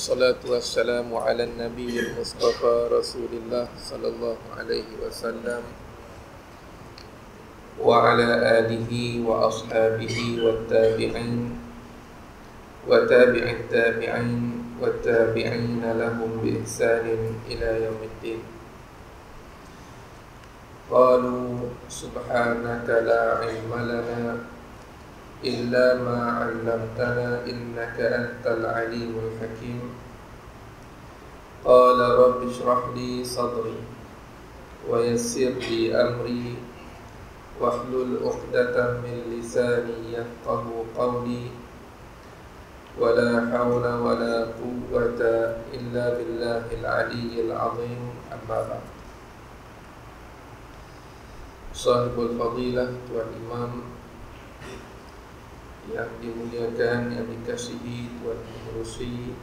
والصلاة والسلام على النبي المصطفى رسول الله صلى الله عليه وسلم وعلى آله وأصحابه والتابعين وتابع التابعين والتابعين لهم بإحسان إلى يوم الدين. قالوا سبحانك لا علم لنا إلا ما علمتنا إنك أنت العليم الحكيم. قال رب اشرح لي صدري ويسر لي أمري واحلل عقدة من لساني يفقه قولي ولا حول ولا قوة إلا بالله العلي العظيم. أما بعد. Sahibul Fadilah, Tuan Imam yang dimuliakan, yang dikasihi Tuan Pengerusi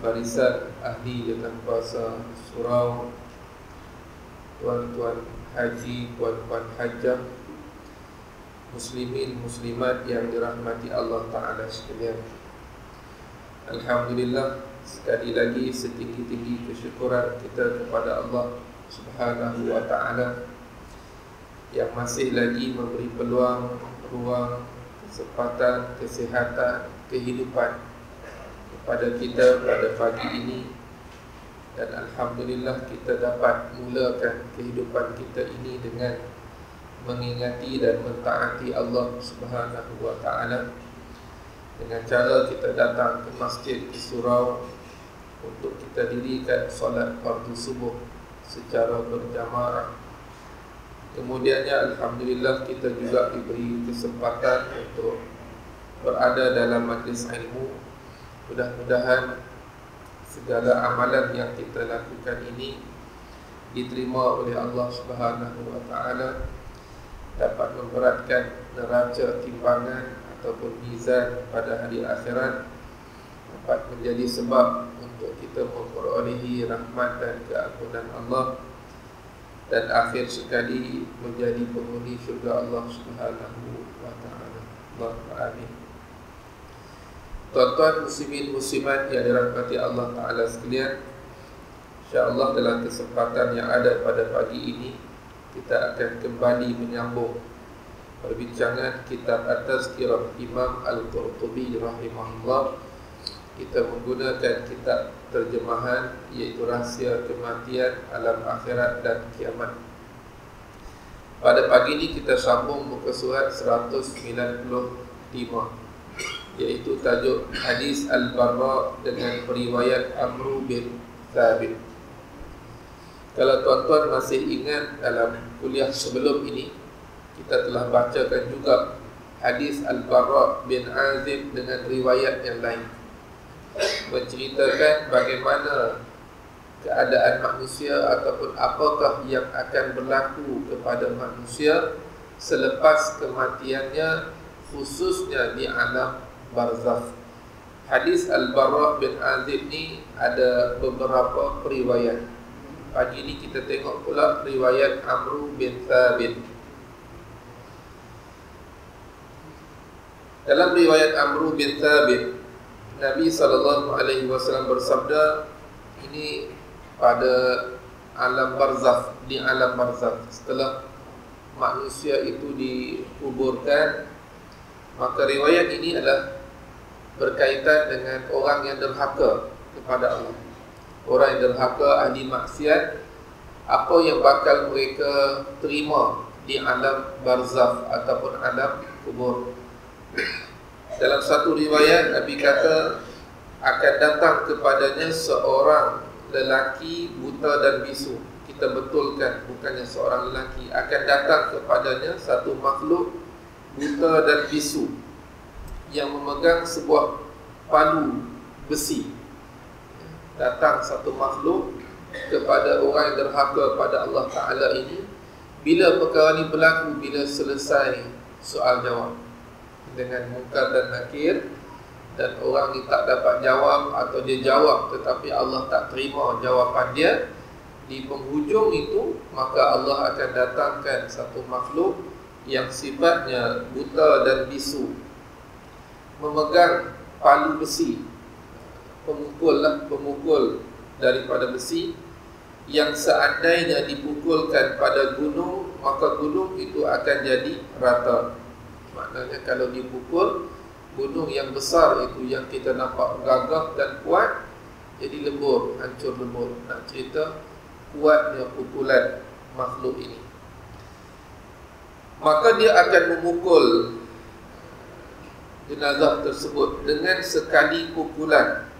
Barisan Ahli Jawatan Kuasa Surau, Tuan-tuan Haji, Puan-puan Hajjah, Muslimin, Muslimat yang dirahmati Allah Ta'ala sekalian. Alhamdulillah, sekali lagi setinggi-tinggi kesyukuran kita kepada Allah Subhanahu Wa Ta'ala yang masih lagi memberi peluang, ruang, kesempatan, kesihatan, kehidupan kepada kita pada pagi ini. Dan Alhamdulillah kita dapat mulakan kehidupan kita ini dengan mengingati dan mentaati Allah Subhanahu Wa Ta'ala dengan cara kita datang ke masjid di surau untuk kita dirikan solat fardu subuh secara berjamaah. Kemudiannya Alhamdulillah kita juga diberi kesempatan untuk berada dalam majlis ilmu. Mudah-mudahan segala amalan yang kita lakukan ini diterima oleh Allah Subhanahu Wa Ta'ala, dapat memberatkan neraca timbangan ataupun mizan pada hari akhirat, dapat menjadi sebab untuk kita memperolehi rahmat dan keampunan Allah, dan akhir sekali menjadi penghuni syurga Allah Subhanahu Wa Ta'ala. Allahumma amin. Tuan-tuan muslimin muslimat yang dirahmati Allah Ta'ala sekalian, insya-Allah dalam kesempatan yang ada pada pagi ini kita akan kembali menyambung perbincangan kitab At-Tazkirah Imam Al-Qurtubi rahimahullah. Kita menggunakan kitab terjemahan iaitu Rahsia Kematian, Alam Akhirat dan Kiamat. Pada pagi ini kita sambung muka surat 195, iaitu tajuk Hadis Al-Barra dengan periwayat Amru bin Thabit. Kalau tuan-tuan masih ingat, dalam kuliah sebelum ini kita telah bacakan juga Hadis Al-Barra bin Azib dengan riwayat yang lain, menceritakan bagaimana keadaan manusia ataupun apakah yang akan berlaku kepada manusia selepas kematiannya, khususnya di alam barzakh. Hadis Al-Barra bin Azib ni ada beberapa periwayat. Pagi ini kita tengok pula riwayat Amru bin Thabit. Dalam riwayat Amru bin Thabit, Nabi SAW bersabda, ini pada alam barzakh, di alam barzakh, setelah manusia itu dikuburkan, maka riwayat ini adalah berkaitan dengan orang yang derhaka kepada Allah. Orang yang derhaka, ahli maksiat, apa yang bakal mereka terima di alam barzakh ataupun alam kubur. Dalam satu riwayat Nabi kata akan datang kepadanya seorang lelaki buta dan bisu. Kita betulkan, bukannya seorang lelaki. Akan datang kepadanya satu makhluk buta dan bisu yang memegang sebuah palu besi. Datang satu makhluk kepada orang yang derhaka pada Allah Ta'ala ini. Bila perkara ini berlaku, bila selesai soal jawab dengan Munkar dan Nakir, dan orang ni tak dapat jawab atau dia jawab tetapi Allah tak terima jawapan dia, di penghujung itu maka Allah akan datangkan satu makhluk yang sifatnya buta dan bisu, memegang palu besi. pemukul daripada besi, yang seandainya dipukulkan pada gunung, maka gunung itu akan jadi rata. Maknanya kalau dipukul gunung yang besar itu, yang kita nampak gagah dan kuat, jadi lebur, hancur lebur. Nak cerita kuatnya pukulan makhluk ini. Maka dia akan memukul jenazah tersebut dengan sekali pukulan,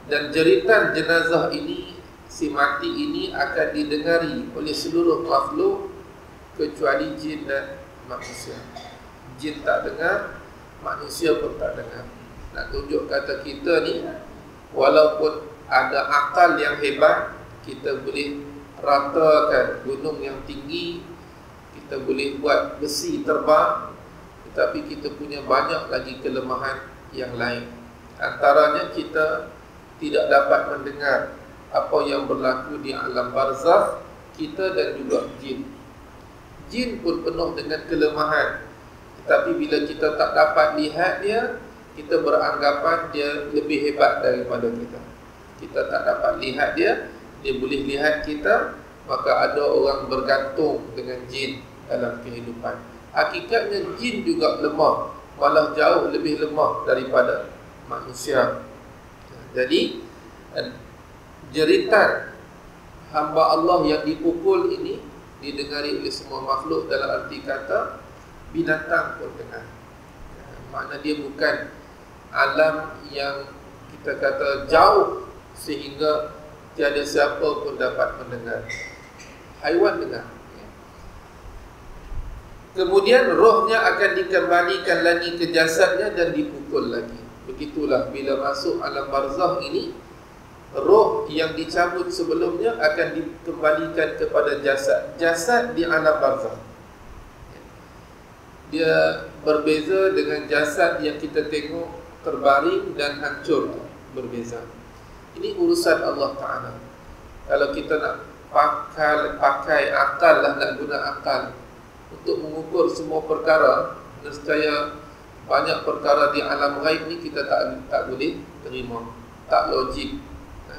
dan jeritan jenazah ini, si mati ini, akan didengari oleh seluruh makhluk kecuali jin dan manusia. Jin tak dengar, manusia pun tak dengar. Nak tunjuk kata kita ni, walaupun ada akal yang hebat, kita boleh ratakan gunung yang tinggi, kita boleh buat besi terbang, tetapi kita punya banyak lagi kelemahan yang lain. Antaranya kita tidak dapat mendengar apa yang berlaku di alam barzakh, kita dan juga jin. Jin pun penuh dengan kelemahan, tetapi bila kita tak dapat lihat dia, kita beranggapan dia lebih hebat daripada kita. Kita tak dapat lihat dia, dia boleh lihat kita, maka ada orang bergantung dengan jin dalam kehidupan. Hakikatnya jin juga lemah, malah jauh lebih lemah daripada manusia. Jadi jeritan hamba Allah yang dipukul ini didengari oleh semua makhluk, dalam arti kata binatang pun dengar. Makna dia bukan alam yang kita kata jauh sehingga tiada siapa pun dapat mendengar. Haiwan dengar. Kemudian rohnya akan dikembalikan lagi ke jasadnya dan dipukul lagi. Begitulah bila masuk alam barzakh ini, roh yang dicabut sebelumnya akan dikembalikan kepada jasad. Jasad di alam barzakh, dia berbeza dengan jasad yang kita tengok terbaring dan hancur, berbeza. Ini urusan Allah Ta'ala. Kalau kita nak pakai akal lah, nak guna akal untuk mengukur semua perkara, nescaya banyak perkara di alam ghaib ni kita tak boleh terima, tak logik.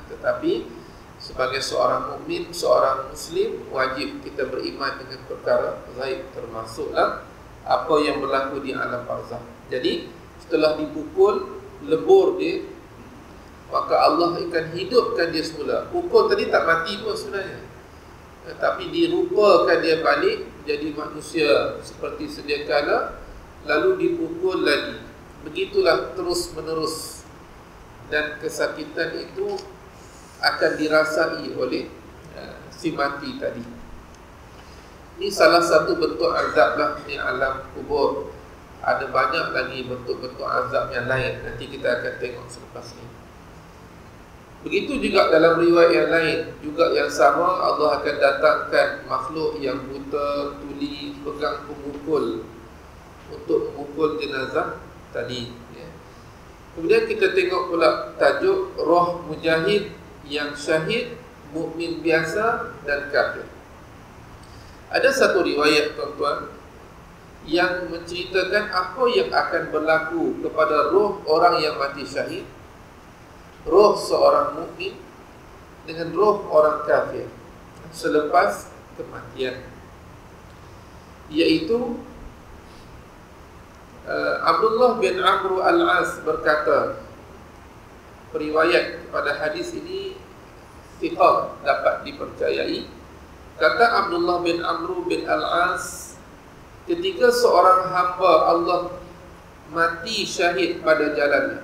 Tetapi sebagai seorang mukmin, seorang muslim, wajib kita beriman dengan perkara ghaib, termasuklah apa yang berlaku di alam barzakh. Jadi setelah dipukul lebur dia, maka Allah akan hidupkan dia semula. Pukul tadi tak mati pun sebenarnya, tapi dirupakan dia balik jadi manusia seperti sedia kala, lalu dipukul lagi. Begitulah terus menerus, dan kesakitan itu akan dirasai oleh si mati tadi. Ini salah satu bentuk azab lah di alam kubur. Ada banyak lagi bentuk-bentuk azab yang lain, nanti kita akan tengok selepas ini. Begitu juga dalam riwayat yang lain, juga yang sama, Allah akan datangkan makhluk yang buta, tuli, pegang pemukul untuk memukul jenazah tadi, ya. Kemudian kita tengok pula tajuk roh mujahid yang syahid, mukmin biasa dan kafir. Ada satu riwayat, tuan-tuan, yang menceritakan apa yang akan berlaku kepada roh orang yang mati syahid, roh seorang mukmin dengan roh orang kafir selepas kematian. Iaitu Abdullah bin Amr al-As berkata, periwayat pada hadis ini thiqah, dapat dipercayai. Kata Abdullah bin Amr bin al-As, ketika seorang hamba Allah mati syahid pada jalannya.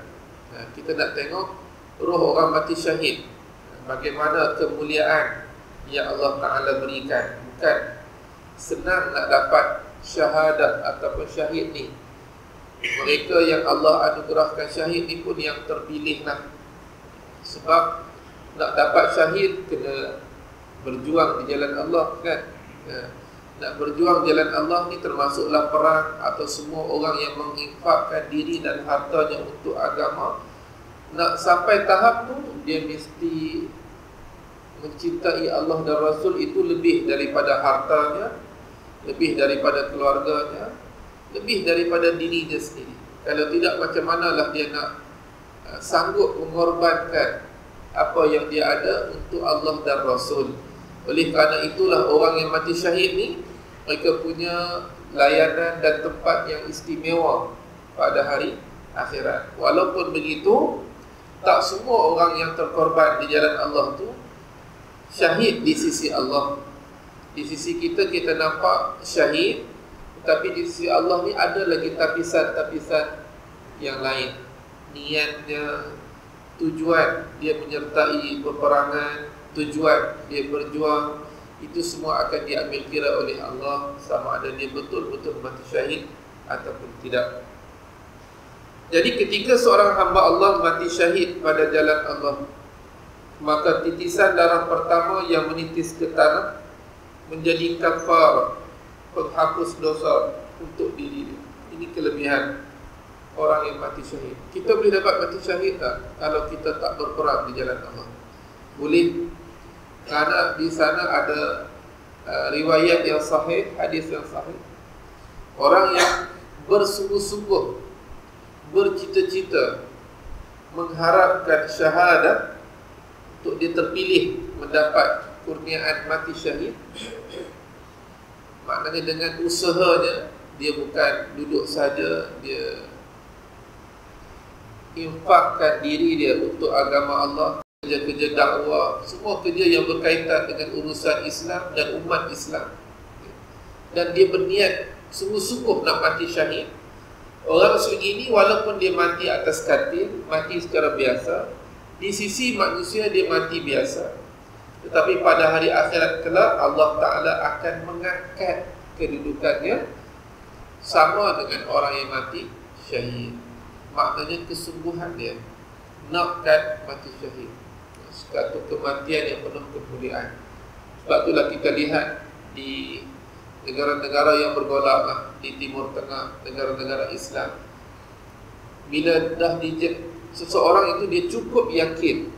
Kita nak tengok roh orang mati syahid, bagaimana kemuliaan yang Allah Ta'ala berikan. Bukan senang nak dapat syahadat ataupun syahid ni. Mereka yang Allah anugerahkan syahid ni pun yang terpilih lah. Sebab nak dapat syahid kena berjuang di jalan Allah, kan? Nak berjuang jalan Allah ni termasuklah perang atau semua orang yang menginfakkan diri dan hartanya untuk agama. Nak sampai tahap tu, dia mesti mencintai Allah dan Rasul itu lebih daripada hartanya, lebih daripada keluarganya, lebih daripada dirinya sendiri. Kalau tidak, macam manalah dia nak sanggup mengorbankan apa yang dia ada untuk Allah dan Rasul. Oleh kerana itulah orang yang mati syahid ni, mereka punya layanan dan tempat yang istimewa pada hari akhirat. Walaupun begitu, tak semua orang yang terkorban di jalan Allah tu syahid di sisi Allah. Di sisi kita, kita nampak syahid, tapi di sisi Allah ni ada lagi tapisan-tapisan yang lain. Niatnya, tujuan dia menyertai peperangan, tujuan dia berjuang, itu semua akan diambil kira oleh Allah, sama ada dia betul-betul mati syahid ataupun tidak. Jadi ketika seorang hamba Allah mati syahid pada jalan Allah, maka titisan darah pertama yang menitis ke tanah menjadi kafar, penghapus dosa untuk diri dia. Ini kelebihan orang yang mati syahid. Kita boleh dapat mati syahid tak kalau kita tak berperang di jalan Allah? Boleh, kerana di sana ada riwayat yang sahih, hadis yang sahih. Orang yang bersungguh-sungguh, bercita-cita, mengharapkan syahadat untuk dia terpilih mendapat kurniaan mati syahid, maknanya dengan usahanya, dia bukan duduk saja, dia infakkan diri dia untuk agama Allah, kerja-kerja dakwah, semua kerja yang berkaitan dengan urusan Islam dan umat Islam, dan dia berniat sungguh-sungguh nak mati syahid. Orang sebegini walaupun dia mati atas katil, mati secara biasa, di sisi manusia dia mati biasa, tetapi pada hari akhirat kelak Allah Ta'ala akan mengangkat kedudukannya sama dengan orang yang mati syahid. Maknanya kesungguhan dia nakkan mati syahid, satu kematian yang penuh kemuliaan. Sebab itulah kita lihat di negara-negara yang bergolak di Timur Tengah, negara-negara Islam, bila dah seseorang itu dia cukup yakin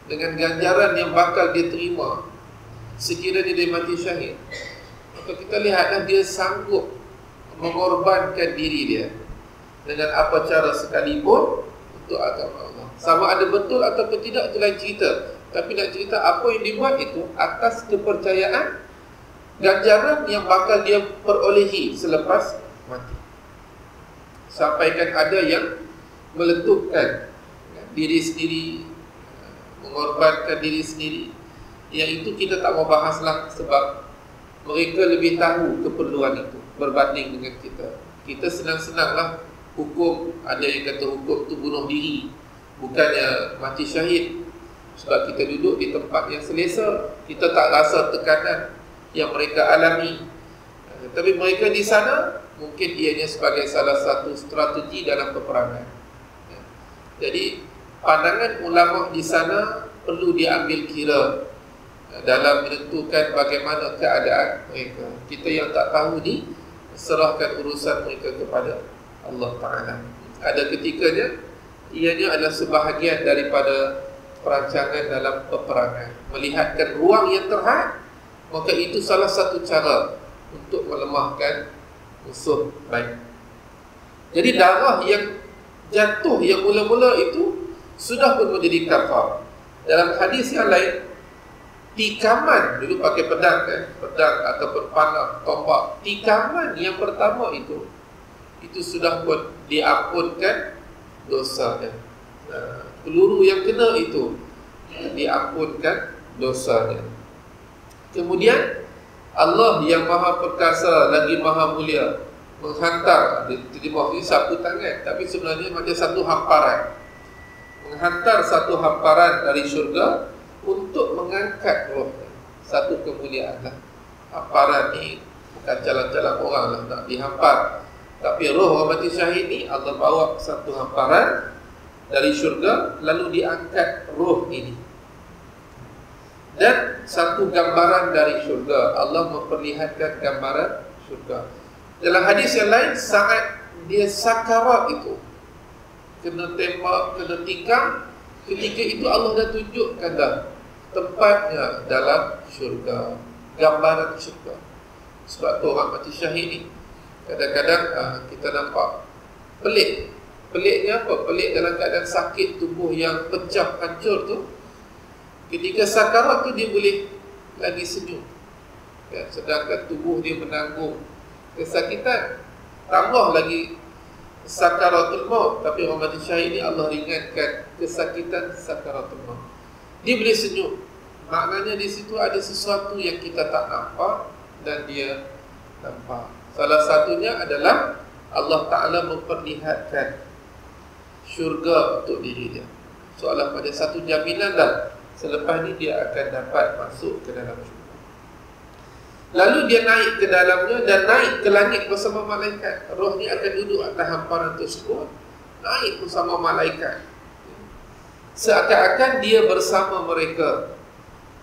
dengan ganjaran yang bakal dia terima sekiranya dia mati syahid, maka kita lihatlah dia sanggup mengorbankan diri dia dengan apa cara sekalipun untuk agama Allah. Sama ada betul ataupun tidak, itu lain cerita. Tapi nak cerita apa yang dibuat itu atas kepercayaan ganjaran yang bakal dia perolehi selepas mati. Sampaikan ada yang meletupkan diri sendiri, mengorbankan diri sendiri. Yang itu kita tak mau bahaslah, sebab mereka lebih tahu keperluan itu berbanding dengan kita. Kita senang-senanglah hukum, ada yang kata hukum tu bunuh diri, bukannya mati syahid. Sebab kita duduk di tempat yang selesa, kita tak rasa tekanan yang mereka alami. Tapi mereka di sana mungkin ianya sebagai salah satu strategi dalam peperangan. Jadi pandangan ulama di sana perlu diambil kira dalam menentukan bagaimana keadaan mereka. Kita yang tak tahu ni, serahkan urusan mereka kepada Allah Ta'ala. Ada ketikanya ianya adalah sebahagian daripada perancangan dalam peperangan. Melihatkan ruang yang terhad, maka itu salah satu cara untuk melemahkan musuh baik. Jadi darah yang jatuh yang mula-mula itu sudah pun menjadi kafar. Dalam hadis yang lain, tikaman, dulu pakai pedang kan, pedang ataupun panah, tombak, tikaman yang pertama itu sudah pun diampunkan dosanya. Peluru yang kena itu diampunkan dosanya. Kemudian Allah yang maha perkasa lagi maha mulia menghantar, di bawah ini sapu tangan, tapi sebenarnya macam satu hamparan, menghantar satu hamparan dari syurga untuk mengangkat rohnya. Satu kemuliaan lah. Hamparan ni bukan jalan-jalan orang lah nak dihampar, tapi roh orang mati syahid ni Allah bawa satu hamparan dari syurga, lalu diangkat roh ini. Dan satu gambaran dari syurga, Allah memperlihatkan gambaran syurga. Dalam hadis yang lain, saat dia sakarat itu, kena tembak, kena tikam, ketika itu Allah dah tunjukkan dah tempatnya dalam syurga, gambaran syurga. Sebab tu orang mati syahid ni kadang-kadang kita nampak pelik Peliknya apa? Pelik dalam keadaan sakit, tubuh yang pecah, hancur tu, ketika sakarat tu dia boleh lagi senyum, ya, sedangkan tubuh dia menanggung kesakitan, tambah lagi sakaratul maut. Tapi orang mati syahid ni Allah ringankan kesakitan sakaratul maut, dia boleh senyum. Maknanya di situ ada sesuatu yang kita tak nampak dan dia nampak. Salah satunya adalah Allah Ta'ala memperlihatkan syurga untuk diri dia, seolah pada satu jaminan dah selepas ni dia akan dapat masuk ke dalam syurga. Lalu dia naik ke dalamnya dan naik ke langit bersama malaikat. Roh ni akan duduk atas hamparan tersebut, naik bersama malaikat, seakan-akan dia bersama mereka.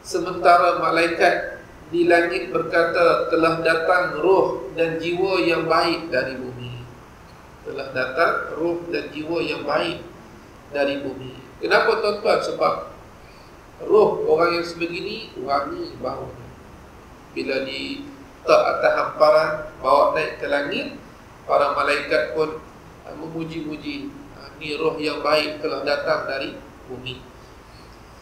Sementara malaikat di langit berkata, telah datang roh dan jiwa yang baik dari bumi. Telah datang roh dan jiwa yang baik dari bumi. Kenapa tuan-tuan? Sebab roh orang yang sebegini wangi baunya. Bila diletak atas hamparan, bawa naik ke langit, para malaikat pun memuji-muji, ni roh yang baik telah datang dari bumi.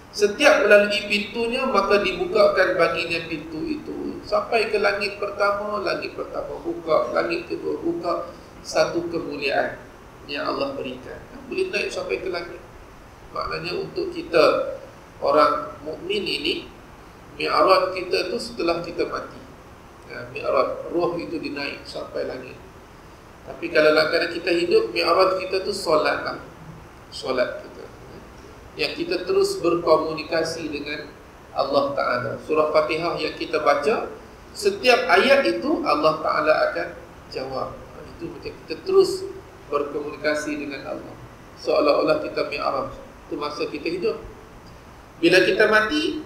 Setiap melalui pintunya, maka dibukakan baginya pintu itu sampai ke langit pertama. Langit pertama buka, langit kedua buka. Satu kemuliaan yang Allah berikan, boleh naik sampai ke langit. Maknanya untuk kita orang mukmin ini, mi'raj kita tu setelah kita mati, ya, mi'raj roh itu dinaik sampai langit. Tapi kalau kadang kita hidup, mi'raj kita tu solat lah. Solat kita, yang kita terus berkomunikasi dengan Allah Ta'ala. Surah Fatihah yang kita baca, setiap ayat itu Allah Ta'ala akan jawab. Itu macam kita terus berkomunikasi dengan Allah, seolah-olah kita mi'raj. Itu masa kita hidup. Bila kita mati,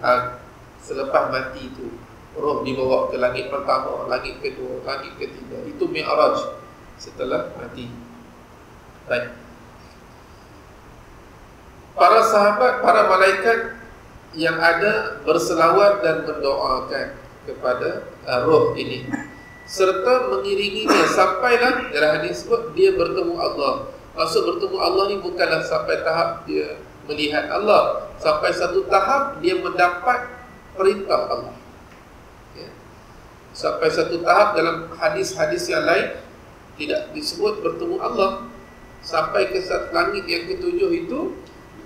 selepas mati itu roh dibawa ke langit pertama, langit kedua, langit ketiga. Itu mi'raj setelah mati. Baik. Para sahabat, para malaikat yang ada berselawat dan mendoakan kepada roh ini, serta mengiringinya sampailah dalam hadis sebut dia bertemu Allah. Maksud bertemu Allah ni bukanlah sampai tahap dia melihat Allah, sampai satu tahap dia mendapat perintah Allah, ya. Sampai satu tahap dalam hadis-hadis yang lain tidak disebut bertemu Allah. Sampai ke langit yang ketujuh itu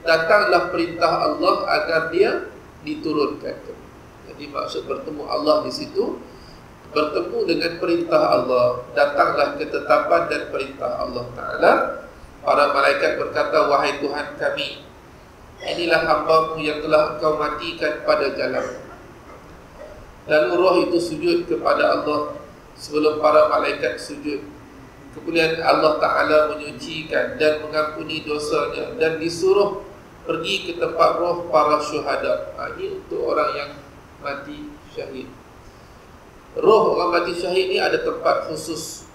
datanglah perintah Allah agar dia diturunkan. Jadi maksud bertemu Allah di situ, bertemu dengan perintah Allah, datanglah ketetapan dan perintah Allah Ta'ala. Para malaikat berkata, wahai Tuhan kami, inilah hamba-Mu yang telah Engkau matikan pada jalan. Lalu roh itu sujud kepada Allah sebelum para malaikat sujud. Kemudian Allah Ta'ala menyucikan dan mengampuni dosanya dan disuruh pergi ke tempat roh para syuhada. Ini untuk orang yang mati syahid. Roh orang mati syahid ni ada tempat khusus.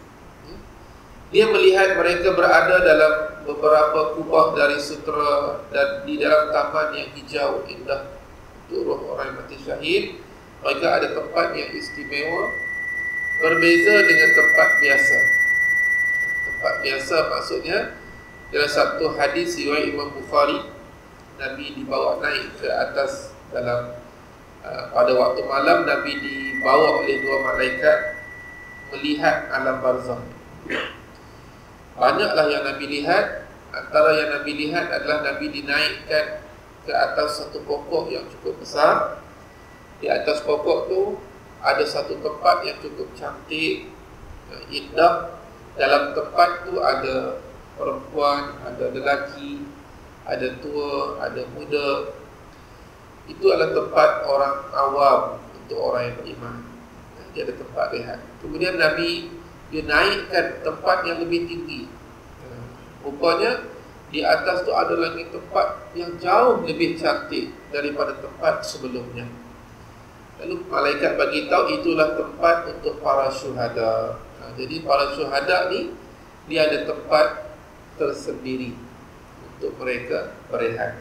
Dia melihat mereka berada dalam beberapa kubah dari sutera dan di dalam taman yang hijau indah. Untuk roh orang yang mati syahid, mereka ada tempat yang istimewa, berbeza dengan tempat biasa. Tempat biasa maksudnya, dalam satu hadis riwayat Imam Bukhari, Nabi dibawa naik ke atas dalam pada waktu malam, Nabi dibawa oleh dua malaikat melihat alam barzakh. Banyaklah yang Nabi lihat. Antara yang Nabi lihat adalah Nabi dinaikkan ke atas satu pokok yang cukup besar. Di atas pokok tu ada satu tempat yang cukup cantik, indah. Dalam tempat tu ada perempuan, ada lelaki, ada tua, ada muda. Itu adalah tempat orang awam, untuk orang yang beriman. Dia ada tempat lihat. Kemudian Nabi dia naikkan tempat yang lebih tinggi. Rupanya di atas tu ada lagi tempat yang jauh lebih cantik daripada tempat sebelumnya. Lalu malaikat bagi tahu itulah tempat untuk para syuhada. Jadi para syuhada ni dia ada tempat tersendiri untuk mereka berehat.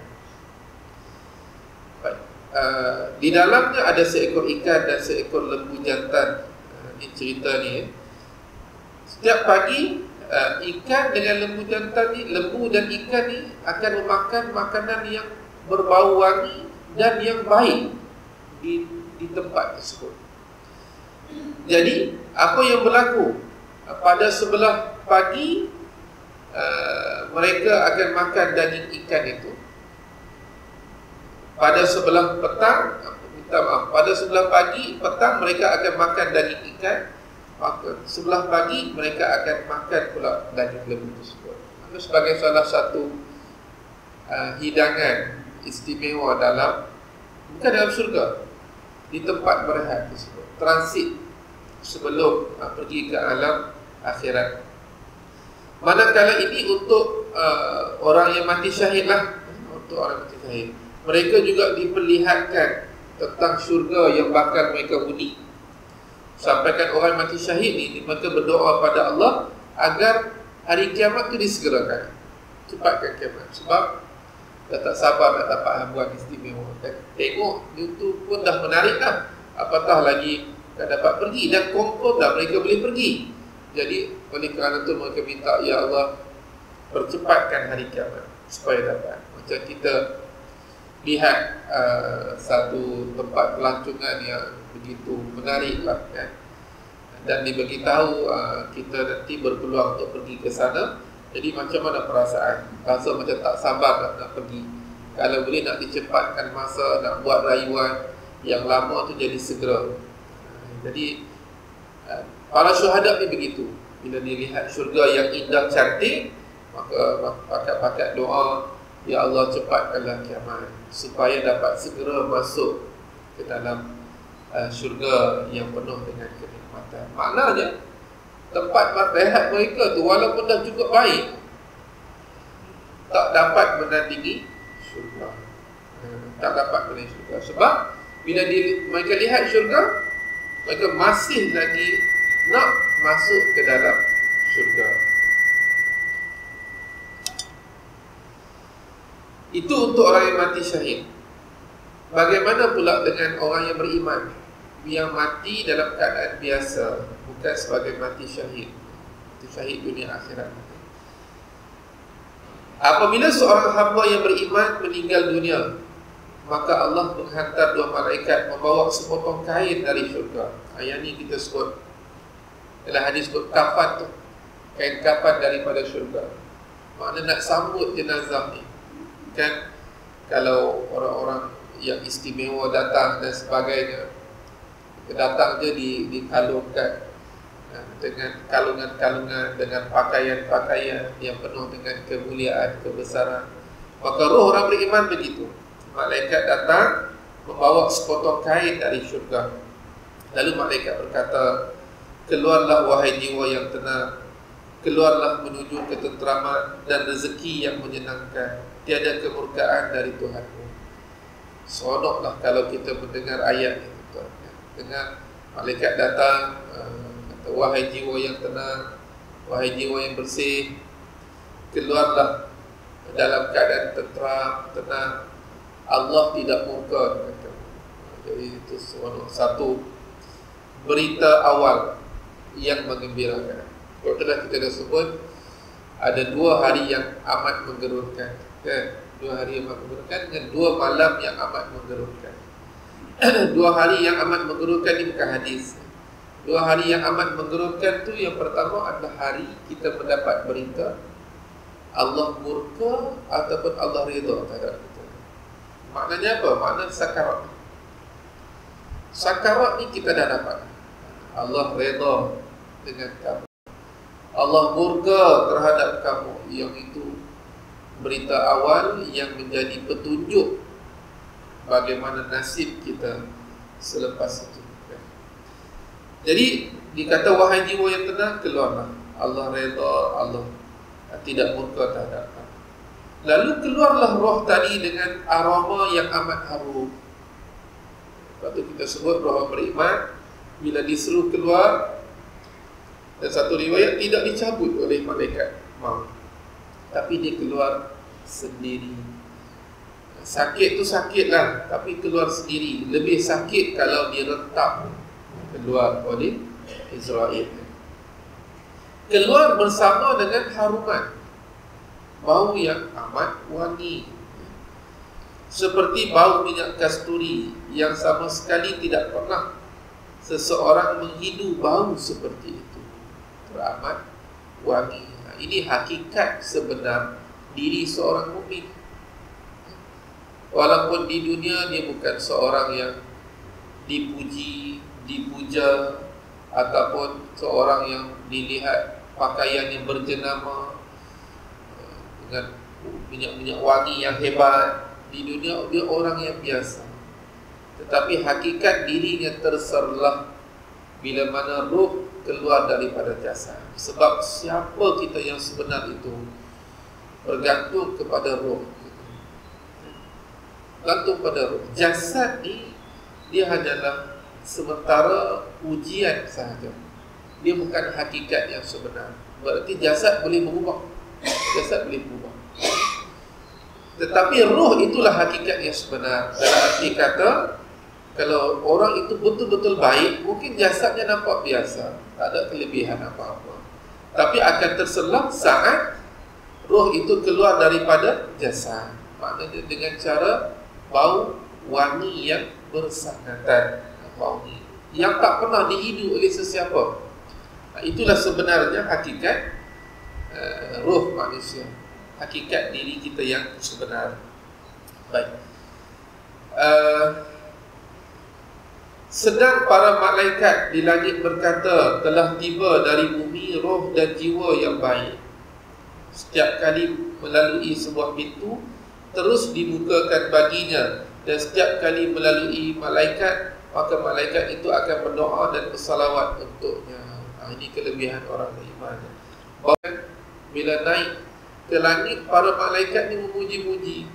Di dalamnya ada seekor ikan dan seekor lembu jantan. Ini cerita ni. Setiap pagi ikan dengan lembu jantan ni, lembu dan ikan ni akan memakan makanan yang berbau wangi dan yang baik di tempat tersebut. Jadi apa yang berlaku pada sebelah pagi, mereka akan makan daging ikan itu. Pada sebelah petang, pada sebelah pagi, petang mereka akan makan daging ikan. Maka sebelah pagi mereka akan makan pula daging lembu tersebut. Itu sebagai salah satu hidangan istimewa bukan dalam syurga, di tempat berehat tersebut, transit sebelum pergi ke alam akhirat. Manakala ini untuk orang yang mati syahid lah, untuk orang mati syahid, mereka juga diperlihatkan tentang syurga yang bakal mereka huni. Sampaikan orang mati syahid ni, mereka berdoa pada Allah agar hari kiamat tu disegerakan, cepatkan kiamat, sebab dah tak sabar nak dapat habuan istimewa. Dan tengok itu pun dah menarik dah, apatah lagi tak dapat pergi, dan confirm dah mereka boleh pergi. Jadi oleh kerana itu mereka minta, ya Allah, percepatkan hari kiamat supaya dapat. Macam kita lihat satu tempat pelancongan yang begitu menarik lah, kan? Dan diberitahu kita nanti berpeluang untuk pergi ke sana. Jadi macam mana perasaan? Rasa macam tak sabar nak pergi. Kalau boleh nak dicepatkan masa, nak buat rayuan yang lama tu jadi segera. Jadi para syuhada ni begitu. Bila dilihat syurga yang indah cantik, maka pakat-pakat doa, ya Allah, cepatkanlah kiamat supaya dapat segera masuk ke dalam syurga yang penuh dengan kenikmatan. Maknanya tempat rehat mereka tu walaupun dah cukup baik, tak dapat menandingi syurga. Tak dapat menandingi syurga. Sebab bila mereka lihat syurga, mereka masih lagi nak masuk ke dalam syurga. Itu untuk orang yang mati syahid. Bagaimana pula dengan orang yang beriman, yang mati dalam keadaan biasa, bukan sebagai mati syahid, mati syahid dunia akhirat. Apabila seorang hamba yang beriman meninggal dunia, maka Allah menghantar dua malaikat membawa sepotong kain dari syurga. Ayat ni kita sebut dalam hadis sebut kafan tu, kain kafan daripada syurga. Makna nak sambut jenazah ni. Kan kalau orang-orang yang istimewa datang dan sebagainya, datang je dikalungkan dengan kalungan-kalungan, dengan pakaian-pakaian yang penuh dengan kemuliaan, kebesaran. Maka roh orang beriman begitu. Malaikat datang membawa sepotong kain dari syurga. Lalu malaikat berkata, keluarlah wahai jiwa yang tenang, keluarlah menuju ketenteraman dan rezeki yang menyenangkan. Tiada kemurkaan dari Tuhanmu. Seronoklah kalau kita mendengar ayat itu. Dengar malaikat datang, kata, wahai jiwa yang tenang, wahai jiwa yang bersih, keluarlah dalam keadaan tenang. Allah tidak murka, kata. Jadi itu satu berita awal yang menggembirakan. Kalau kita dah sebut, ada 2 hari yang amat menggerunkan, kan? 2 hari yang amat menggerunkan dengan 2 malam yang amat menggerunkan. 2 hari yang amat menggerunkan ni bukan hadis. 2 hari yang amat menggerunkan tu, yang pertama adalah hari kita mendapat berita Allah murka ataupun Allah redha terhadap kita. Maknanya apa? Makna sakarat. Sakarat ni kita dah dapat. Allah redha dengan kamu, Allah murka terhadap kamu. Yang itu berita awal yang menjadi petunjuk bagaimana nasib kita selepas itu. Jadi dikata wahai jiwa yang tenang, keluarlah. Allah redha, Allah tidak murka terhadap kamu. Lalu keluarlah roh tadi dengan aroma yang amat harum. Lepas tu kita sebut roh beriman bila disuruh keluar, dan satu riwayat tidak dicabut oleh malaikat maut, tapi dia keluar sendiri. Sakit tu sakit lah, tapi keluar sendiri. Lebih sakit kalau direntak keluar oleh Israel. keluar bersama dengan haruman, bau yang amat wangi, seperti bau minyak kasturi yang sama sekali tidak pernah seseorang menghidu bau seperti itu. Teramat wangi. Ini hakikat sebenar diri seorang mukmin. Walaupun di dunia dia bukan seorang yang dipuji, dipuja, ataupun seorang yang dilihat pakaiannya berjenama dengan minyak-minyak wangi yang hebat. Di dunia dia orang yang biasa, tetapi hakikat dirinya terserlah bila mana roh keluar daripada jasad. Sebab siapa kita yang sebenar itu bergantung kepada roh, bergantung pada roh. Jasad ni dia hanyalah sementara ujian sahaja, dia bukan hakikat yang sebenar. Berarti jasad boleh berubah, jasad boleh berubah, tetapi roh itulah hakikat yang sebenar. Dalam arti kata, kalau orang itu betul-betul baik, mungkin jasadnya nampak biasa, tak ada kelebihan apa-apa, tapi akan terselah saat roh itu keluar daripada jasad. Maknanya dengan cara bau wangi yang bersangatan, wangi yang tak pernah dihidu oleh sesiapa. Itulah sebenarnya hakikat roh manusia, hakikat diri kita yang sebenar. Baik. Sedang para malaikat di langit berkata, telah tiba dari bumi roh dan jiwa yang baik. Setiap kali melalui sebuah pintu, terus dibukakan baginya, dan setiap kali melalui malaikat, maka malaikat itu akan berdoa dan bersalawat untuknya. Ini kelebihan orang beriman. Bahkan bila naik ke langit, para malaikat ni memuji-muji,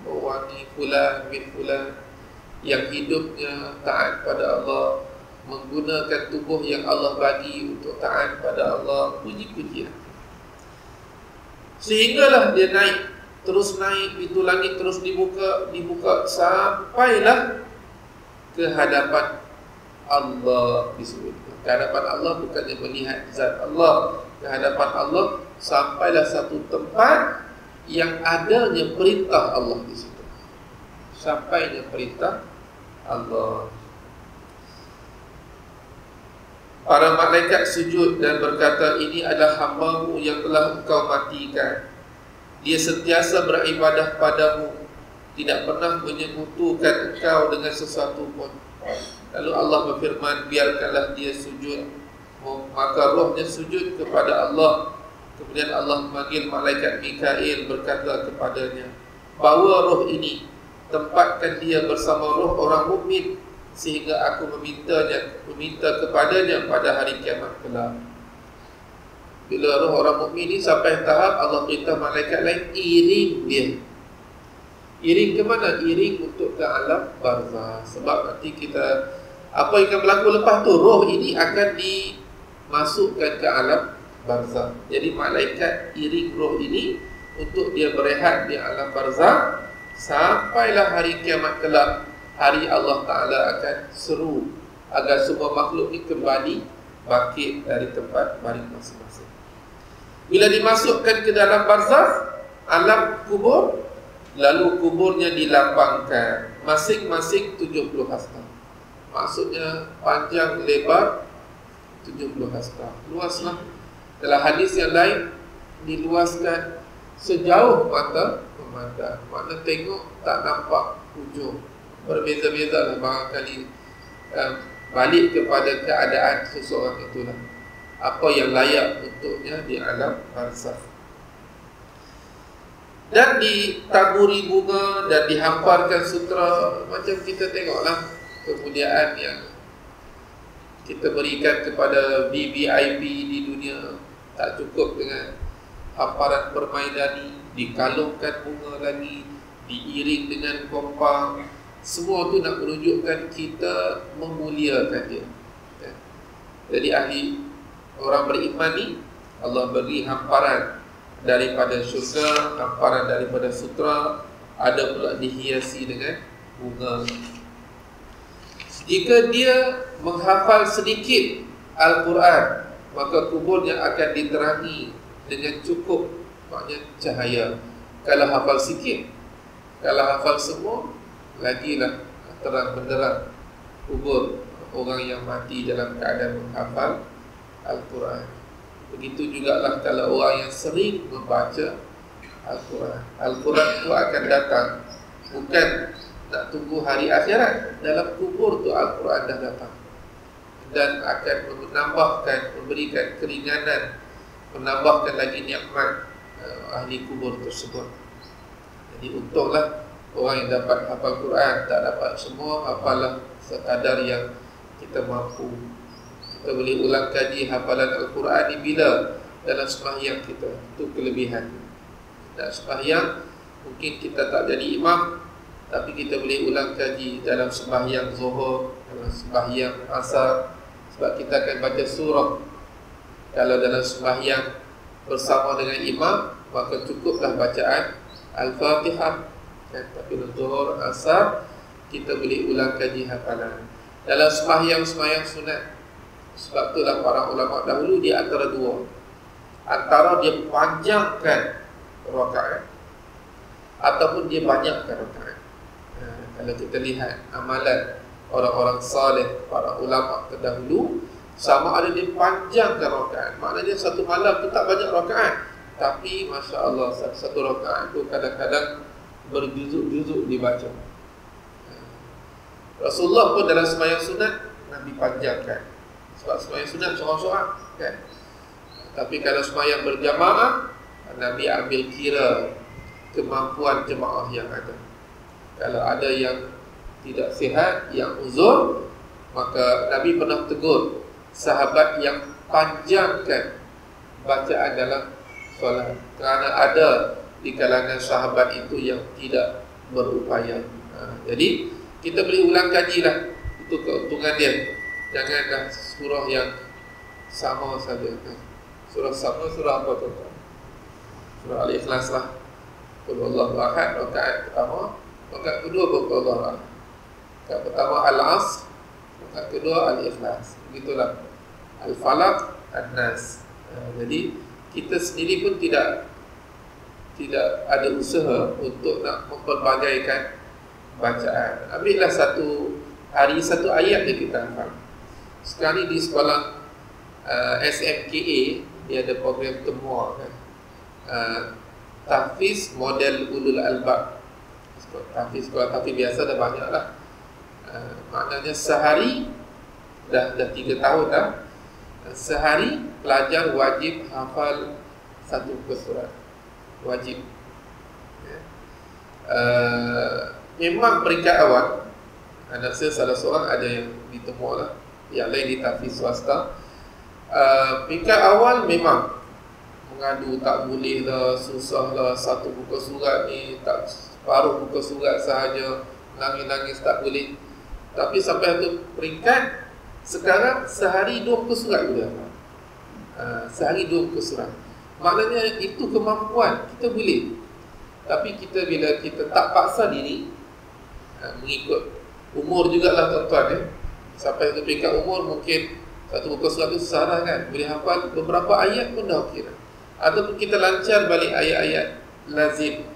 wangi fulan bin fulan yang hidupnya taat pada Allah, menggunakan tubuh yang Allah bagi untuk taat pada Allah, puji-pujian. Sehinggalah dia naik, terus naik, pintu langit terus dibuka, sampailah ke hadapan Allah disebutkan. Ke hadapan Allah bukannya melihat zat Allah, ke hadapan Allah, sampailah satu tempat yang adanya perintah Allah di situ. Sampainya perintah Allah. Para malaikat sujud dan berkata, ini adalah hamba-Mu yang telah Engkau matikan. Dia sentiasa beribadah padamu, tidak pernah menyekutukan Engkau dengan sesuatu pun. Lalu Allah berfirman, biarkanlah dia sujud. Maka rohnya sujud kepada Allah. Kemudian Allah memanggil malaikat Mikail, berkata kepadanya, bawa roh ini, tempatkan dia bersama roh orang mukmin, sehingga aku meminta kepadanya pada hari kiamat kelak. Bila roh orang mukmin ini sampai tahap Allah perintah malaikat lain iring dia. Iring ke mana? Iring untuk ke alam barzah. Sebab nanti kita, apa yang akan berlaku lepas tu, roh ini akan dimasukkan ke alam barzah. Jadi malaikat iring roh ini untuk dia berehat di alam barzah, sampailah hari kiamat kelak. Hari Allah Ta'ala akan seru agar semua makhluk ini kembali bangkit dari tempat baring masing-masing. Bila dimasukkan ke dalam barzakh, alam kubur, lalu kuburnya dilapangkan, masing-masing 70 hasta. Maksudnya panjang lebar 70 hasta. Luaslah. Dalam hadis yang lain, diluaskan sejauh mata memandang. Mana tengok tak nampak ujung. Berbeza-beza lah barangkali balik kepada keadaan seseorang itulah, apa yang layak untuknya di alam barzakh. Dan ditaburi bunga dan dihamparkan sutera. Macam kita tengoklah kemuliaan yang kita berikan kepada VVIP di dunia. Tak cukup dengan hamparan permaidani, dikalungkan bunga lagi, diiring dengan kompang. Semua tu nak menunjukkan kita memuliakan dia. Jadi ahli orang beriman ni, Allah beri hamparan daripada syurga, hamparan daripada sutera, ada pula dihiasi dengan bunga. Jika dia menghafal sedikit Al-Quran, maka kuburnya akan diterangi dengan cukup, maknanya cahaya. Kalau hafal sikit, kalau hafal semua, lagilah terang benderang kubur orang yang mati dalam keadaan menghafal Al-Quran. Begitu jugalah kalau orang yang sering membaca Al-Quran. Al-Quran itu akan datang, bukan nak tunggu hari akhirat. Dalam kubur tu Al-Quran dah datang dan akan menambahkan, memberikan keringanan, menambahkan lagi nikmat ahli kubur tersebut. Jadi untunglah orang yang dapat hafal Quran. Tak dapat semua, hafalah sekadar yang kita mampu. Kita boleh ulang kaji hafalan Al-Quran ni bila? Dalam sembahyang kita. Itu kelebihan. Dan sembahyang mungkin kita tak jadi imam, tapi kita boleh ulang kaji dalam sembahyang Zuhur, dalam sembahyang Asar, sebab kita akan baca surah. Kalau dalam sembahyang bersama dengan imam, maka cukuplah bacaan Al-Fatihah. Tapi dalam Zuhur, Asar, kita boleh ulang kaji hafalan. Dalam sembahyang sunat, sebab itulah para ulama dahulu di antara dua, antara dia panjangkan rakaat ataupun dia banyakkan rakaat. Kalau kita lihat amalan orang-orang saleh, para ulama terdahulu, sama ada dia panjangkan rakaat. Maknanya satu malam tu tak banyak rakaat, tapi Masya Allah satu rakaat tu kadang-kadang berjuzuk-juzuk dibaca. Rasulullah pun dalam sembahyang sunat Nabi panjangkan, sebab sembahyang sunat seorang-seorang kan. Tapi kalau sembahyang berjamaah, Nabi ambil kira kemampuan jemaah yang ada. Kalau ada yang tidak sihat, yang uzur, maka Nabi pernah tegur sahabat yang panjangkan bacaan dalam solat, kerana ada di kalangan sahabat itu yang tidak berupaya. Jadi kita boleh ulang kaji lah, itu keuntungan dia. Janganlah surah yang sama saja. Surah sama, surah apa tuan-tuan? Surah Al-Ikhlas lah. Qul Huwallahu Ahad, rakaat pertama. Rakaat kedua Qul Huwallahu Ahad. Rakaat pertama Al-Asr, rakaat kedua Al-Ikhlas. Begitulah Al-Falaq, An-Nas. Jadi kita sendiri pun tidak ada usaha untuk nak memperbagaikan bacaan. Ambillah satu hari satu ayat yang kita hafal. Sekarang ni di sekolah SMKA, dia ada program temua kan, tahfiz model ulul albab. Tahfiz sekolah tahfiz biasa dah banyak lah. Maknanya sehari dah 3 tahun dah, sehari pelajar wajib hafal satu buku surat. Wajib. Memang peringkat awal, anak saya salah seorang ada yang ditemua lah, yang lain di tahfiz swasta. Peringkat awal memang mengadu tak boleh lah, susah lah, satu buku surat ni tak, separuh buku surat sahaja, nangis-nangis tak boleh. Tapi sampai satu peringkat, sekarang sehari 2 buku surat boleh hafal. Sehari 2 buku surat. Maknanya itu kemampuan, kita boleh. Tapi kita bila kita tak paksa diri, mengikut umur jugalah tuan-tuan sampai satu peringkat umur mungkin satu buku surat itu susah lah kan, boleh hafal beberapa ayat pun dah okey dah. Ataupun kita lancar balik ayat-ayat lazim,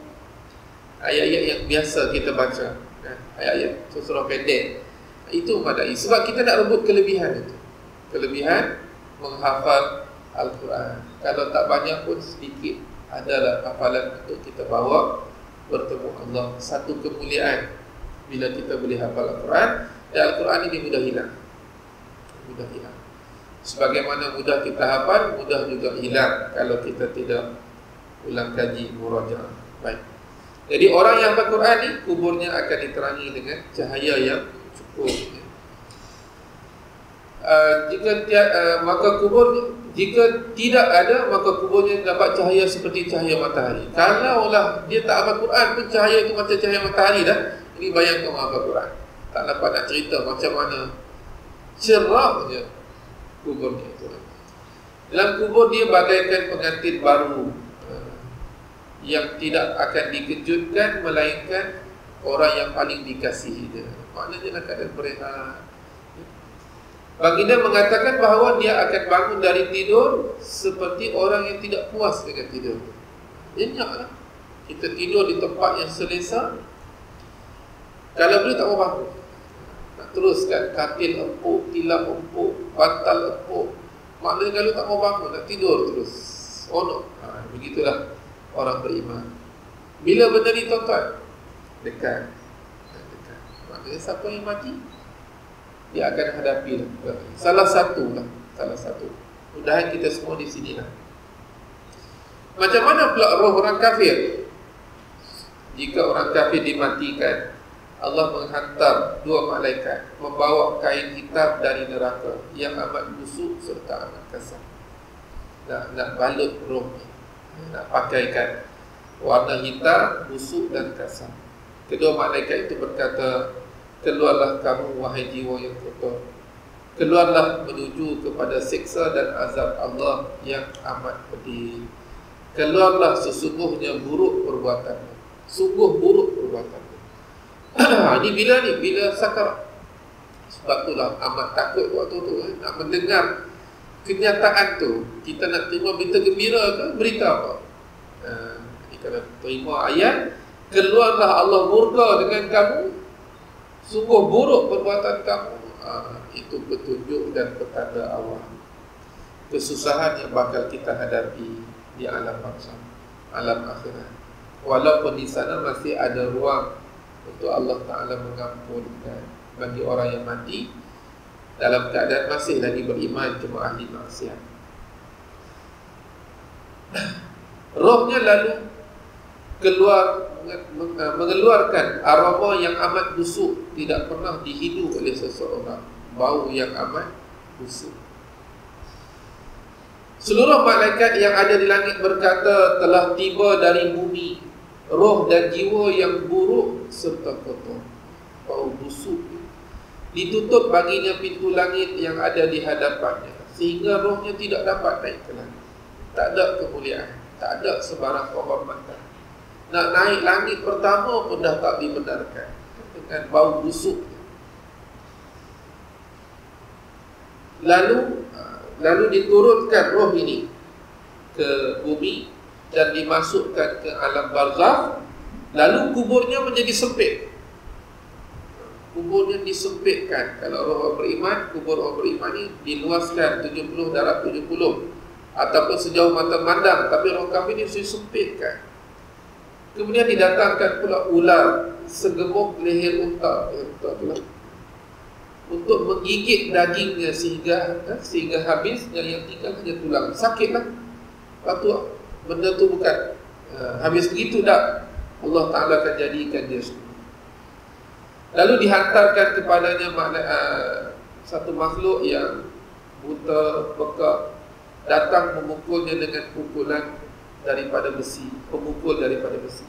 ayat-ayat yang biasa kita baca kan? Ayat-ayat surah pendek, itu madai. Sebab kita nak rebut kelebihan itu, kelebihan menghafal Al-Quran. Kalau tak banyak pun sedikit adalah hafalan untuk kita bawa bertemu Allah. Satu kemuliaan bila kita boleh hafal Al-Quran. Dan Al-Quran ini mudah hilang. Mudah hilang. Sebagaimana mudah kita hafal, mudah juga hilang kalau kita tidak ulang kaji, murajaah. Baik. Jadi orang yang hafal Quran ni, kuburnya akan diterangi dengan cahaya yang cukup. Maka kubur, jika tidak ada, maka kuburnya dapat cahaya seperti cahaya matahari. Kalaulah dia tak hafal Quran pun, cahaya itu macam cahaya matahari dah. Ini bayangkan orang hafal Quran, tak dapat nak cerita macam mana cerahnya kuburnya itu. Dalam kubur dia bagaikan pengantin baru yang tidak akan dikejutkan melainkan orang yang paling dikasihi dia. Maknanya dalam keadaan berehat. Baginda mengatakan bahawa dia akan bangun dari tidur seperti orang yang tidak puas dengan tidur. Nyenyaklah. Kita tidur di tempat yang selesa, kalau boleh tak mau bangun. Nak teruskan katil empuk, tilam empuk, bantal empuk. Maknanya kalau tak mau bangun, nak tidur terus. Onok. Begitulah orang beriman. Bila benda ni tuan-tuan? Dekat. Maknanya siapa yang mati, dia akan hadapi salah satu. Mudahan kita semua di sini lah. Macam mana pula roh orang kafir? Jika orang kafir dimatikan, Allah menghantar 2 malaikat membawa kain hitam dari neraka yang amat busuk serta amat kasar. Nak balut roh, nak pakaikan warna hitam, busuk dan kasar. Kedua malaikat itu berkata, keluarlah kamu wahai jiwa yang kotor, keluarlah menuju kepada siksa dan azab Allah yang amat pedih. Keluarlah, sesungguhnya buruk perbuatanmu, sungguh buruk perbuatanmu. Ini bila ni? Bila sakarat. Sebab itulah amat takut waktu tu nak mendengar kenyataan tu. Kita nak terima berita gembira ke berita apa? Kalau terima ayat, keluarlah Allah murka dengan kamu, sungguh buruk perbuatan kamu. Itu petunjuk dan petanda awal kesusahan yang bakal kita hadapi di alam barzakh, alam akhirat. Walaupun di sana masih ada ruang untuk Allah Ta'ala mengampunkan bagi orang yang mati dalam keadaan masih lagi beriman, cuma ahli maksiat. Rohnya lalu keluar, mengeluarkan aroma yang amat busuk, tidak pernah dihidu oleh seseorang. Bau yang amat busuk. Seluruh malaikat yang ada di langit berkata, telah tiba dari bumi roh dan jiwa yang buruk serta kotor, bau busuk. Ditutup baginya pintu langit yang ada di hadapannya, sehingga rohnya tidak dapat naik ke langit. Tak ada kemuliaan, tak ada sebarang kehormatan. Nak naik langit pertama pun dah tak dibenarkan dengan bau busuk. Lalu diturunkan roh ini ke bumi dan dimasukkan ke alam barzakh. Lalu kuburnya menjadi sempit. Kuburnya disempitkan. Kalau orang beriman, kubur orang beriman ni diluaskan 70 darab 70 ataupun sejauh mata mandang, tapi orang kafir ni disempitkan. Kemudian didatangkan pula ular segemuk leher unta, untuk menggigit dagingnya sehingga habis, dan yang tinggal hanya tulang. Sakitlah. Lepas tu benda tu bukan habis begitu dah, Allah Ta'ala akan jadikan dia semua. Lalu dihantarkan kepadanya satu makhluk yang buta, pekak, datang memukulnya dengan pukulan daripada besi, pemukul daripada besi.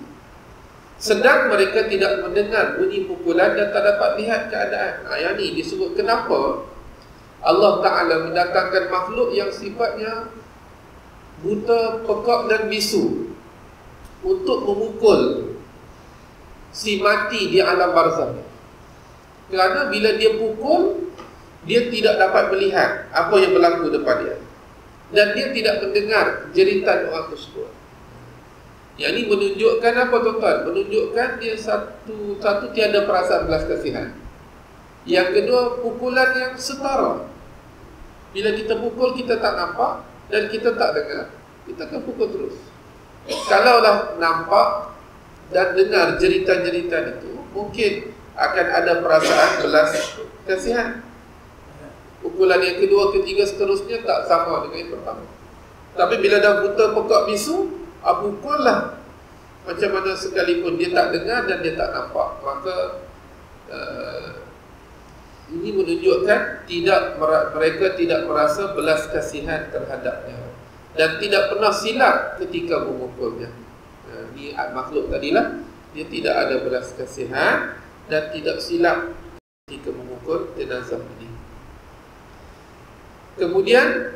Sedang mereka tidak mendengar bunyi pukulan dan tak dapat lihat keadaan. Yang ni disebut kenapa Allah Ta'ala mendatangkan makhluk yang sifatnya buta, pekak dan bisu untuk memukul si mati di alam barzakh. Kerana bila dia pukul, dia tidak dapat melihat apa yang berlaku depan dia, dan dia tidak mendengar jeritan orang tersebut. Yang ini menunjukkan apa tuan-tuan? Menunjukkan dia satu tiada perasaan belas kasihan. Yang kedua, pukulan yang setara. Bila kita pukul, kita tak nampak dan kita tak dengar, kita akan pukul terus. Kalaulah nampak dan dengar jeritan-jeritan itu, mungkin akan ada perasaan belas kasihan. Pukulan yang kedua, ketiga, seterusnya tak sama dengan yang pertama. Tapi bila dah buta, pekak, bisu, pukullah macam mana sekalipun dia tak dengar dan dia tak nampak, maka ini menunjukkan mereka tidak merasa belas kasihan terhadapnya dan tidak pernah silap ketika memukulnya. Ini makhluk tadilah, dia tidak ada belas kasihan dan tidak silap ketika memukul jenazah ini. Kemudian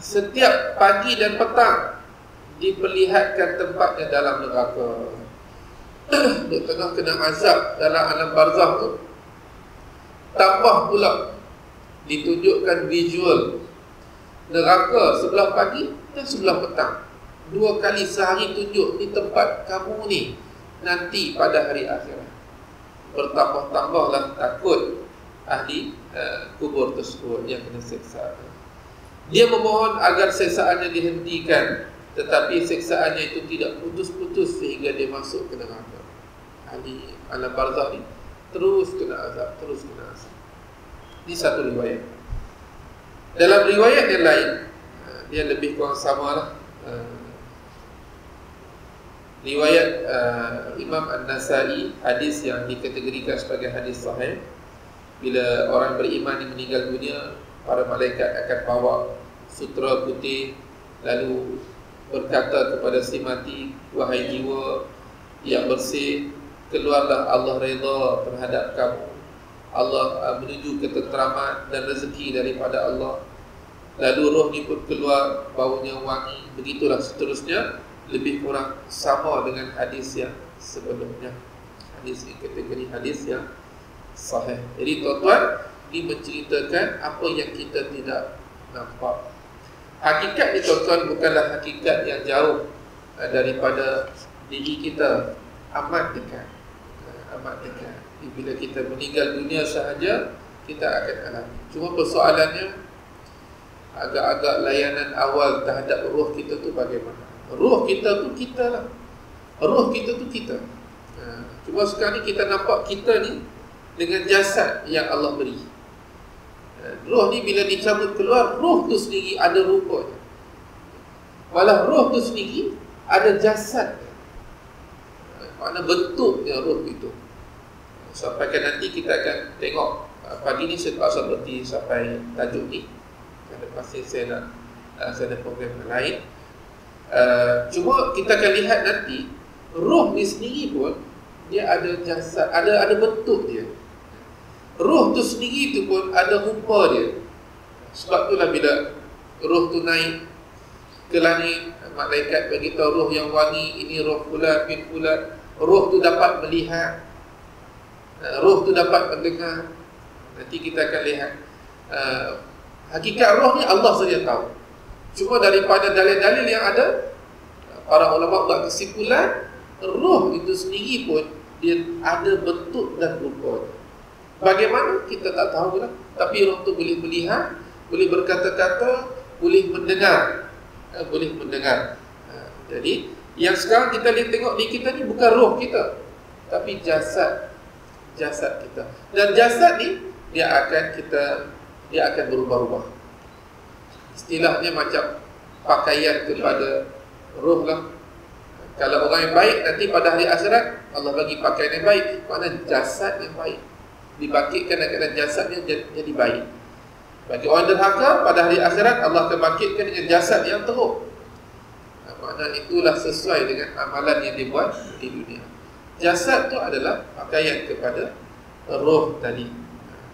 setiap pagi dan petang diperlihatkan tempatnya dalam neraka. Dia tengah kena azab dalam alam barzakh tu. Tambah pula ditunjukkan visual neraka sebelah pagi dan sebelah petang. 2 kali sehari tunjuk di tempat kamu ni nanti pada hari akhirat. Bertambah-tambahlah takut ahli kubur tersebut yang kena seksa. Dia memohon agar seksaannya dihentikan, tetapi seksaannya itu tidak putus-putus sehingga dia masuk ke neraka. Ahli alam barzakh ni terus kena azab, terus kena azab. Ini satu riwayat. Dalam riwayat yang lain, dia lebih kurang samalah. Riwayat Imam An-Nasai, hadis yang dikategorikan sebagai hadis sahih. Bila orang beriman yang meninggal dunia, para malaikat akan bawa sutera putih, lalu berkata kepada si mati, wahai jiwa yang bersih, keluarlah, Allah redha terhadap kamu. Allah menuju ketenteraman dan rezeki daripada Allah. Lalu roh ni pun keluar, baunya wangi. Begitulah seterusnya. Lebih kurang sama dengan hadis yang sebelumnya. Hadis ini kategori hadis yang sahih. Jadi tuan-tuan, ini menceritakan apa yang kita tidak nampak. Hakikat ni tuan-tuan bukanlah hakikat yang jauh daripada diri kita. Amat dekat. Amat dekat. Bila kita meninggal dunia sahaja, kita akan alami. Cuma persoalannya, agak-agak layanan awal terhadap roh kita tu bagaimana? Roh kita tu kita lah. Roh kita tu kita. Cuma sekarang ni kita nampak kita ni dengan jasad yang Allah beri. Roh ni bila dicabut keluar, roh tu sendiri ada rupanya. Malah roh tu sendiri ada jasad. Mana bentuknya roh itu. Sampai ke nanti kita akan tengok. Pagi ni saya terpaksa berhenti sampai tajuk ni. Kerana pasti saya ada program lain. Cuma kita akan lihat nanti, roh ni sendiri pun dia ada jasad, ada bentuk dia. Roh tu sendiri tu pun ada rupa dia. Sebab itulah bila roh tu naik ke langit, malaikat bagi tahu roh yang wangi, ini roh fulan bin fulan. Roh tu dapat melihat, roh tu dapat mendengar. Nanti kita akan lihat hakikat roh ni Allah saja tahu. Cuma daripada dalil-dalil yang ada, para ulama buat kesimpulan, roh itu sendiri pun dia ada bentuk dan rupa. Bagaimana kita tak tahu lah. Tapi roh tu boleh melihat, boleh berkata-kata, boleh mendengar, boleh mendengar. Jadi yang sekarang kita lihat tengok di kita ni bukan roh kita, tapi jasad kita. Dan jasad ni dia akan berubah-ubah. Istilahnya macam pakaian kepada roh lah. Kalau orang yang baik, nanti pada hari akhirat Allah bagi pakaian yang baik. Maknanya jasad yang baik dibangkitkan dengan jasadnya jadi baik. Bagi orang derhaka, pada hari akhirat Allah akan bangkitkan dengan jasad yang teruk. Maknanya itulah sesuai dengan amalan yang dibuat di dunia. Jasad tu adalah pakaian kepada roh tadi.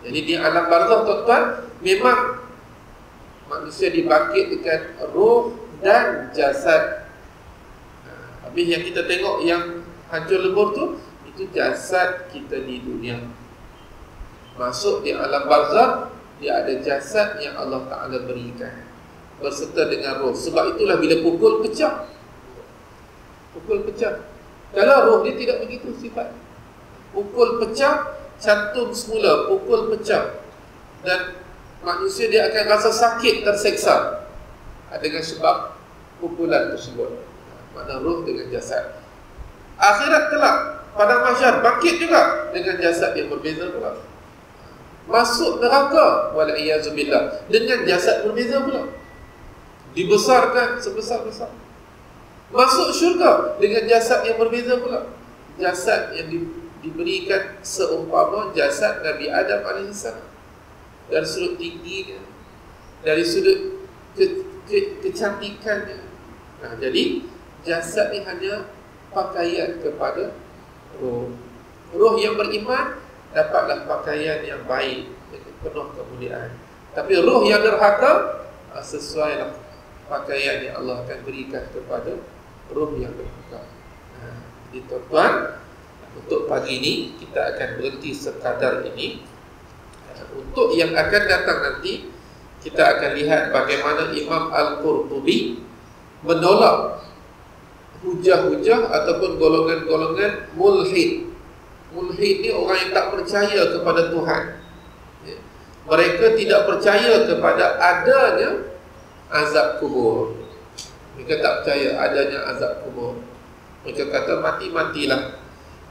Jadi di alam barzakh tuan-tuan, memang manusia dibangkitkan roh dan jasad. Habis yang kita tengok yang hancur lebur tu, itu jasad kita di dunia. Masuk di alam barzakh, dia ada jasad yang Allah Ta'ala berikan berserta dengan roh. Sebab itulah bila pukul pecah. Kalau roh dia tidak begitu sifat. Pukul pecah, cantum semula, pukul pecah, dan manusia dia akan rasa sakit, terseksa dengan sebab pukulan tersebut. Mana roh dengan jasad. Akhirat kelak, pada mahsyar bangkit juga dengan jasad yang berbeza pula. Masuk neraka, wal'iyazubillah, dengan jasad berbeza pula. Dibesarkan sebesar-besar. Masuk syurga dengan jasad yang berbeza pula. Jasad yang diberikan seumpama jasad Nabi Adam AS. Dari sudut tingginya, dari sudut kecantikannya. Jadi jasad ni hanya pakaian kepada roh. Roh yang beriman dapatlah pakaian yang baik, penuh kemuliaan. Tapi roh yang derhaka, sesuailah pakaian yang Allah akan berikan kepada roh yang derhaka. Jadi tuan-tuan, untuk pagi ini kita akan berhenti sekadar ini. untuk yang akan datang nanti, kita akan lihat bagaimana Imam Al-Qurtubi menolak hujah-hujah ataupun golongan-golongan mulhid. Mulhid ni orang yang tak percaya kepada Tuhan. Mereka tidak percaya kepada adanya azab kubur. Mereka tak percaya adanya azab kubur. Mereka kata mati-matilah,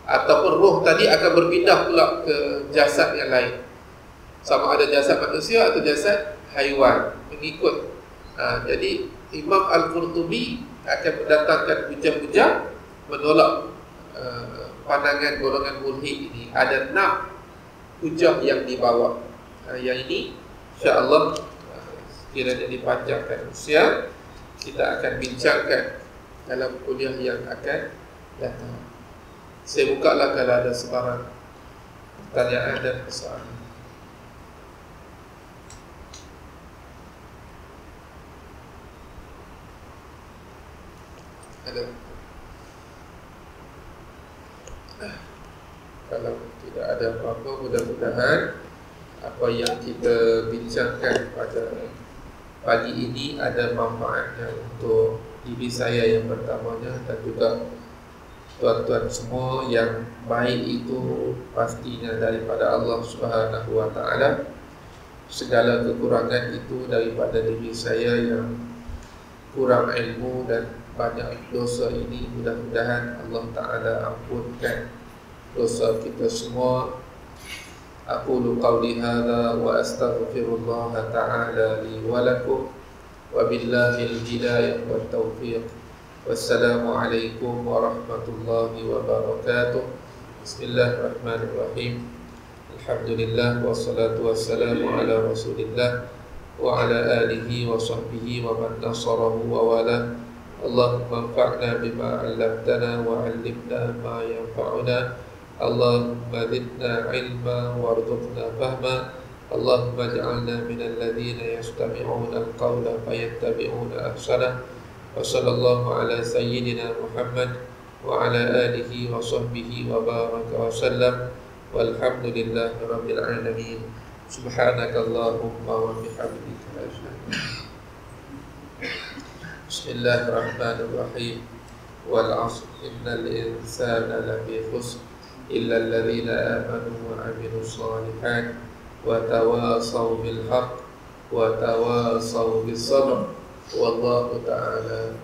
ataupun roh tadi akan berpindah pula ke jasad yang lain, sama ada jasad manusia atau jasad haiwan, mengikut. Jadi Imam Al-Qurtubi akan mendatangkan hujah-hujah menolak pandangan golongan mulhid ini. Ada 6 hujah yang dibawa. Yang ini insya-Allah sekiranya dipanjangkan usia, kita akan bincangkan dalam kuliah yang akan datang. Saya bukalah kalau ada sebarang pertanyaan dan persoalan. Ada? Kalau tidak ada apa-apa, mudah-mudahan apa yang kita bincangkan pada pagi ini ada manfaatnya untuk diri saya yang pertamanya, dan juga tuan-tuan semua. Yang baik itu pastinya daripada Allah Subhanahu wa ta'ala. Segala kekurangan itu daripada diri saya yang kurang ilmu dan banyak dosa ini. Mudah-mudahan Allah Ta'ala ampunkan dosa kita semua. Aqulu qawli hadha wa astaghfirullah ta'ala li wa lakum, wa billahil hidayah wa taufiq. Wassalamualaikum warahmatullahi wabarakatuh. Bismillahirrahmanirrahim. Alhamdulillah wassalatu wassalamu ala Rasulillah wa ala alihi wa sahbihi wa man nasarahu wa wala. Allahumma anfa'na bima 'allamtana wa 'allimna ma yanfa'una. Allahumma zidna ilma warzuqna fahma. Allahumma ij'alna minal ladzina yastami'una al-qawla fayattabi'una ahsana. Wa sallallahu ala sayyidina Muhammad wa ala alihi wa sahbihi wa baraka wa sallam. Walhamdulillahi rabbil alamin. Subhanakallahumma wa bihamdika asyhadu. Bismillahirrahmanirrahim. Wal 'asr innal insana lafi khusr illa alladhina amanu wa 'amilus shalihat wa tawasaw bil haqq wa tawasaw bis sabr. Wallahu ta'ala